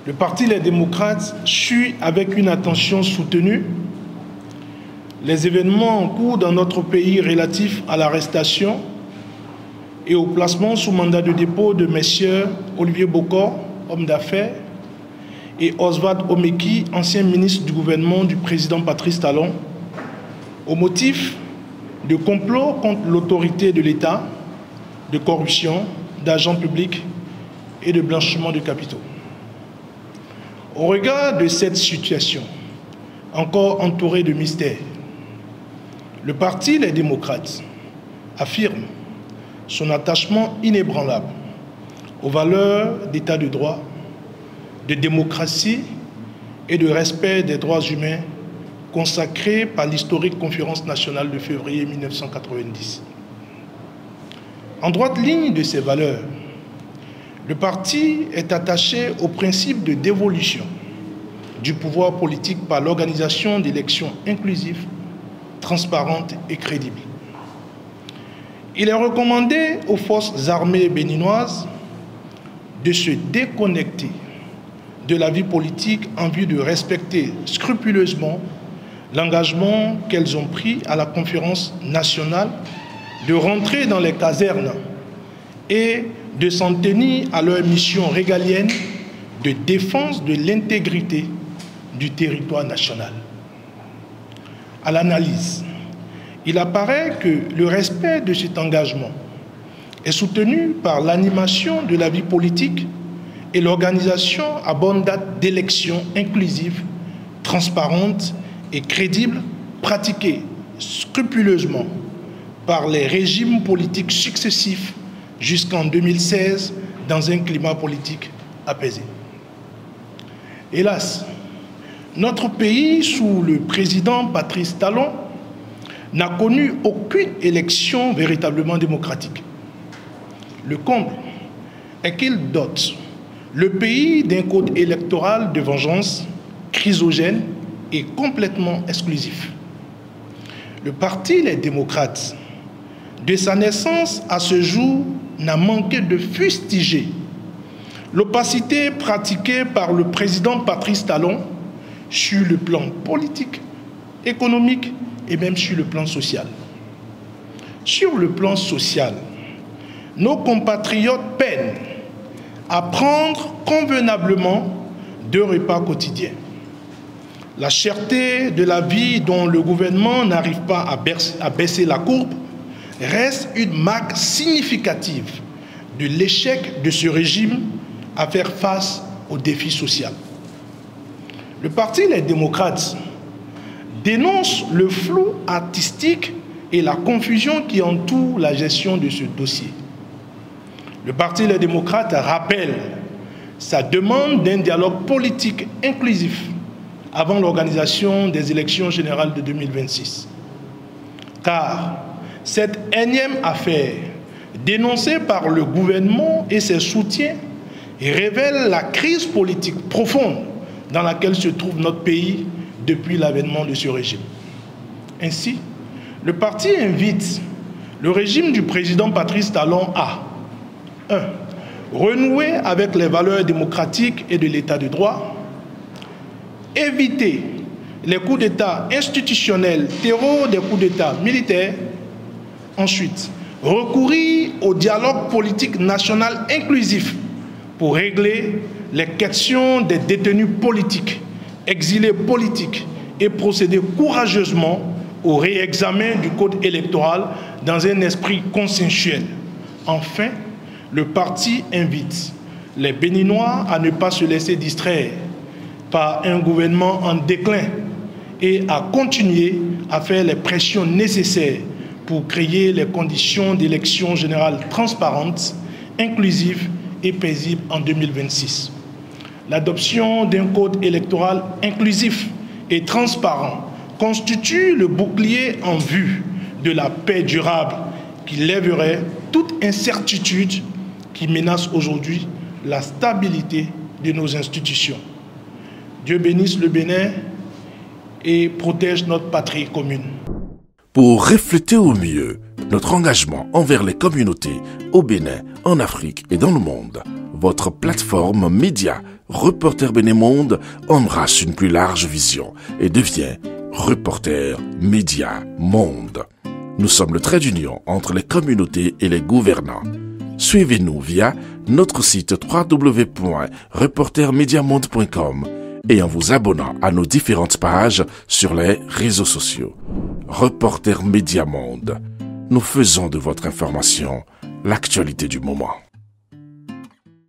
Le Parti Les Démocrates suit avec une attention soutenue les événements en cours dans notre pays relatifs à l'arrestation et au placement sous mandat de dépôt de messieurs Olivier Bokor, homme d'affaires, et Oswald Omeki, ancien ministre du gouvernement du président Patrice Talon, au motif de complot contre l'autorité de l'État, de corruption, d'agents publics et de blanchiment de capitaux. Au regard de cette situation, encore entourée de mystères, le Parti Les Démocrates affirme son attachement inébranlable aux valeurs d'état de droit, de démocratie et de respect des droits humains consacrés par l'historique Conférence nationale de février 1990. En droite ligne de ces valeurs, le parti est attaché au principe de dévolution du pouvoir politique par l'organisation d'élections inclusives, transparentes et crédibles. Il est recommandé aux forces armées béninoises de se déconnecter de la vie politique en vue de respecter scrupuleusement l'engagement qu'elles ont pris à la conférence nationale de rentrer dans les casernes et de s'en tenir à leur mission régalienne de défense de l'intégrité du territoire national. À l'analyse, il apparaît que le respect de cet engagement est soutenu par l'animation de la vie politique et l'organisation à bonne date d'élections inclusives, transparentes et crédibles, pratiquées scrupuleusement par les régimes politiques successifs jusqu'en 2016 dans un climat politique apaisé. Hélas, notre pays, sous le président Patrice Talon, n'a connu aucune élection véritablement démocratique. Le comble est qu'il dote le pays d'un code électoral de vengeance chrysogène et complètement exclusif. Le Parti Les Démocrates, de sa naissance à ce jour, n'a manqué de fustiger l'opacité pratiquée par le président Patrice Talon sur le plan politique, économique et même sur le plan social. Sur le plan social, nos compatriotes peinent à prendre convenablement 2 repas quotidiens. La cherté de la vie dont le gouvernement n'arrive pas à baisser la courbe reste une marque significative de l'échec de ce régime à faire face aux défis sociaux. Le Parti Les Démocrates dénonce le flou artistique et la confusion qui entoure la gestion de ce dossier. Le Parti Les Démocrates rappelle sa demande d'un dialogue politique inclusif avant l'organisation des élections générales de 2026. Car cette énième affaire, dénoncée par le gouvernement et ses soutiens, révèle la crise politique profonde dans laquelle se trouve notre pays depuis l'avènement de ce régime. Ainsi, le parti invite le régime du président Patrice Talon à 1. Renouer avec les valeurs démocratiques et de l'état de droit, éviter les coups d'État institutionnels, terreau des coups d'État militaires. Ensuite, recourir au dialogue politique national inclusif pour régler les questions des détenus politiques, exilés politiques et procéder courageusement au réexamen du code électoral dans un esprit consensuel. Enfin, le parti invite les Béninois à ne pas se laisser distraire par un gouvernement en déclin et à continuer à faire les pressions nécessaires pour créer les conditions d'élections générales transparentes, inclusives et paisibles en 2026. L'adoption d'un code électoral inclusif et transparent constitue le bouclier en vue de la paix durable qui lèverait toute incertitude qui menace aujourd'hui la stabilité de nos institutions. Dieu bénisse le Bénin et protège notre patrie commune. Pour refléter au mieux notre engagement envers les communautés au Bénin, en Afrique et dans le monde, votre plateforme média Reporter Bénémonde embrasse une plus large vision et devient Reporter Média Monde. Nous sommes le trait d'union entre les communautés et les gouvernants. Suivez-nous via notre site www.reportermediamonde.com et en vous abonnant à nos différentes pages sur les réseaux sociaux. Reporter Média Monde. Nous faisons de votre information l'actualité du moment.